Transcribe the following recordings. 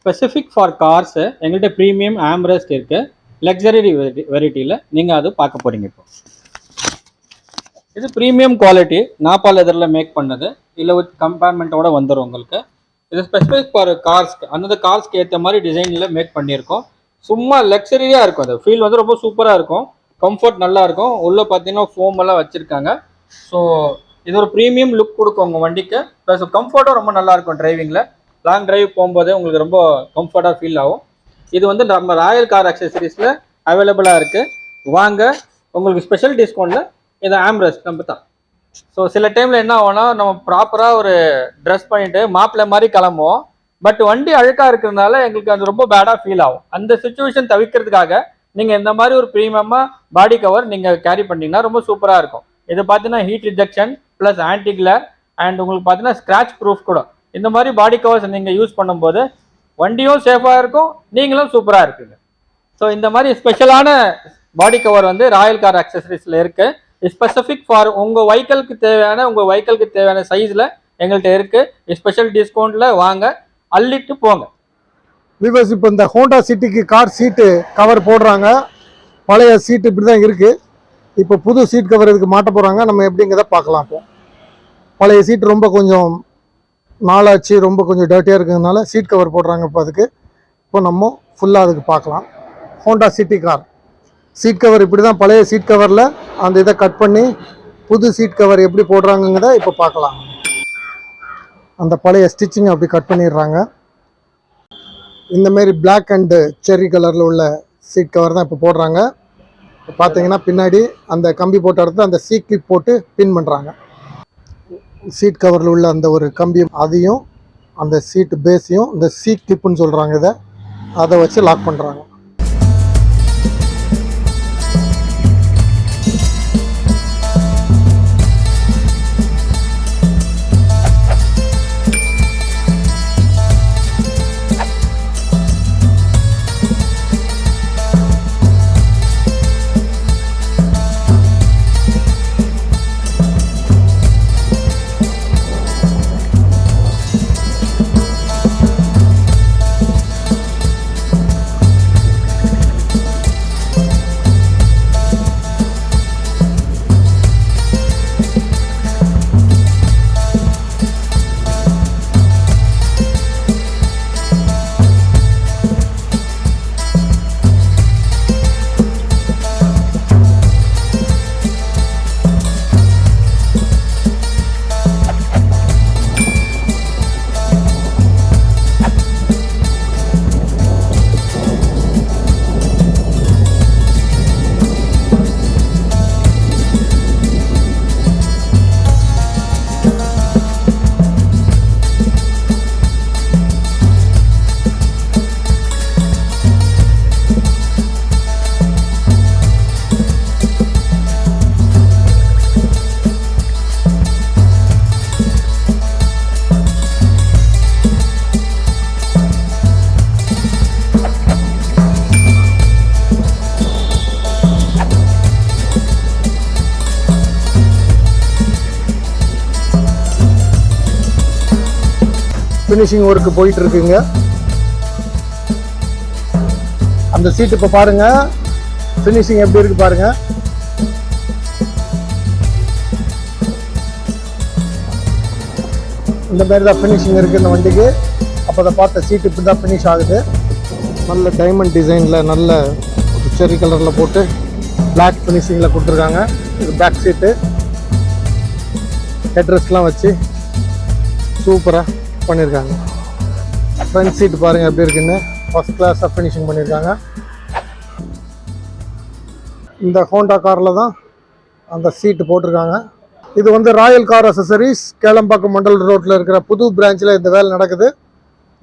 Specific for cars எங்கள்கிட்ட premium armrest இருக்குது. Luxury வெரைட்டியில் நீங்கள் அது பார்க்க போகிறீங்க. இப்போ இது ப்ரீமியம் குவாலிட்டி நாப்பா லெதரில் மேக் பண்ணது. இல்லை வித் கம்பார்ட்மெண்ட்டோட வந்துடும் உங்களுக்கு. இது ஸ்பெசிஃபிக் ஃபார் கார்ஸ்க்கு, அந்தந்த கார்ஸ்க்கு ஏற்ற மாதிரி டிசைனில் மேக் பண்ணியிருக்கோம். சும்மா லக்ஸரியாக இருக்கும். அது ஃபீல் வந்து ரொம்ப சூப்பராக இருக்கும். கம்ஃபர்ட் நல்லா இருக்கும். உள்ளே பார்த்தீங்கன்னா ஃபோம் எல்லாம் வச்சுருக்காங்க. ஸோ இது ஒரு ப்ரீமியம் லுக் கொடுக்கும் உங்கள் வண்டிக்கு. ப்ளஸ் கம்ஃபர்ட்டும் ரொம்ப நல்லாயிருக்கும். டிரைவிங்கில் லாங் டிரைவ் போகும்போதே உங்களுக்கு ரொம்ப கம்ஃபர்ட்டாக ஃபீல் ஆகும். இது வந்து நம்ம ராயல் கார் அக்சசரிஸில் அவைலபிளாக இருக்குது. வாங்க, உங்களுக்கு ஸ்பெஷல் டிஸ்கவுண்ட்டில் இது ஆம்ரெஸ்ட் நம்ம தான். ஸோ சில டைமில் என்ன ஆகும்னா, நம்ம ப்ராப்பராக ஒரு ட்ரெஸ் பண்ணிவிட்டு மாப்பிள்ளை மாதிரி கிளம்புவோம். பட் வண்டி அழுக்காக இருக்கிறதுனால எங்களுக்கு அது ரொம்ப பேடாக ஃபீல் ஆகும். அந்த சுச்சுவேஷன் தவிர்க்கிறதுக்காக நீங்கள் இந்த மாதிரி ஒரு ப்ரீமியமாக பாடி கவர் நீங்கள் கேரி பண்ணிங்கன்னா ரொம்ப சூப்பராக இருக்கும். இது பார்த்தீங்கன்னா heat rejection plus anti glare and உங்களுக்கு பார்த்தீங்கன்னா ஸ்க்ராட்ச் ப்ரூஃப் கூட. இந்த மாதிரி பாடி கவர்ஸ் நீங்கள் யூஸ் பண்ணும்போது வண்டியும் சேஃபாக இருக்கும், நீங்களும் சூப்பராக இருக்குங்க. ஸோ இந்த மாதிரி ஸ்பெஷலான பாடி கவர் வந்து ராயல் கார் அக்சசரிஸில் இருக்குது. ஸ்பெசிஃபிக் ஃபார் உங்கள் வெஹிக்கிளுக்கு தேவையான சைஸில் எங்கள்கிட்ட இருக்குது. ஸ்பெஷல் டிஸ்கவுண்ட்டில் வாங்க, அள்ளிட்டு போங்க. விவஸ் இப்போ இந்த ஹோண்டா சிட்டிக்கு கார் சீட்டு கவர் போடுறாங்க. பழைய சீட்டு இப்படி தான் இருக்குது. இப்போ புது சீட் கவர் இதுக்கு மாட்ட போகிறாங்க. நம்ம எப்படிங்கிறத பார்க்கலாம். இப்போ பழைய சீட்டு ரொம்ப கொஞ்சம் நாளாச்சு, ரொம்ப கொஞ்சம் டர்ட்டியாக இருக்கிறதுனால சீட் கவர் போடுறாங்க. இப்போ அதுக்கு இப்போ நம்ம ஃபுல்லாக அதுக்கு பார்க்கலாம். Honda city car seat cover இப்படி தான். பழைய சீட் கவரில் அந்த இதை கட் பண்ணி புது சீட் கவர் எப்படி போடுறாங்கங்கிறத இப்போ பார்க்கலாம். அந்த பழைய ஸ்டிச்சிங் அப்படி கட் பண்ணிடுறாங்க. இந்தமாரி பிளாக் அண்டு செர்ரி கலரில் உள்ள சீட் கவர் தான் இப்போ போடுறாங்க. இப்போ பார்த்தீங்கன்னா பின்னாடி அந்த கம்பி போட்ட இடத்துல அந்த சீட் கிளிப் போட்டு பின் பண்ணுறாங்க. சீட் கவரில் உள்ள அந்த ஒரு கம்பி, அதையும் அந்த சீட்டு பேஸையும் இந்த சீட் கிளிப்புன்னு சொல்கிறாங்க, அதை வச்சு லாக் பண்ணுறாங்க. ஃபினிஷிங் ஒர்க்கு போயிட்டு இருக்குங்க. அந்த சீட் இப்போ பாருங்க, ஃபினிஷிங் எப்படி இருக்கு பாருங்க. இந்த மாதிரி தான் ஃபினிஷிங் இருக்கு இந்த வண்டிக்கு. அப்போ அதை பார்த்த சீட் இப்படி தான் ஃபினிஷ் ஆகுது. நல்ல டைமண்ட் டிசைனில் நல்ல செர்ரி கலரில் போட்டு பிளாக் ஃபினிஷிங்கில் கொடுத்துருக்காங்க. இது பேக் சீட்டு ஹெட்ரெஸ்ட்லாம் வச்சு சூப்பராக பண்ணியிருக்காங்க. ஃப்ரண்ட் சீட் பாருங்கள் எப்படி இருக்குன்னு, ஃபஸ்ட் கிளாஸாக ஃபினிஷிங் பண்ணியிருக்காங்க. இந்த ஹோண்டா காரில் தான் அந்த சீட்டு போட்டிருக்காங்க. இது வந்து ராயல் கார் அசசரிஸ் கேளம்பாக்கம் மண்டல் ரோட்டில் இருக்கிற புது பிரான்ச்சில் இந்த வேலை நடக்குது.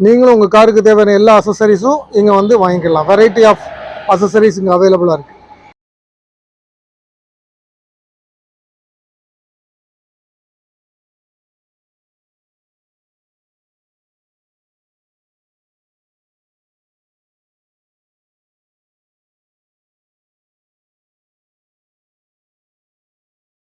நீங்களும் உங்கள் காருக்கு தேவையான எல்லா அசசரிஸும் இங்கே வந்து வாங்கிக்கலாம். வெரைட்டி ஆஃப் அசசரிஸ் இங்கே அவைலபிளாக இருக்குது.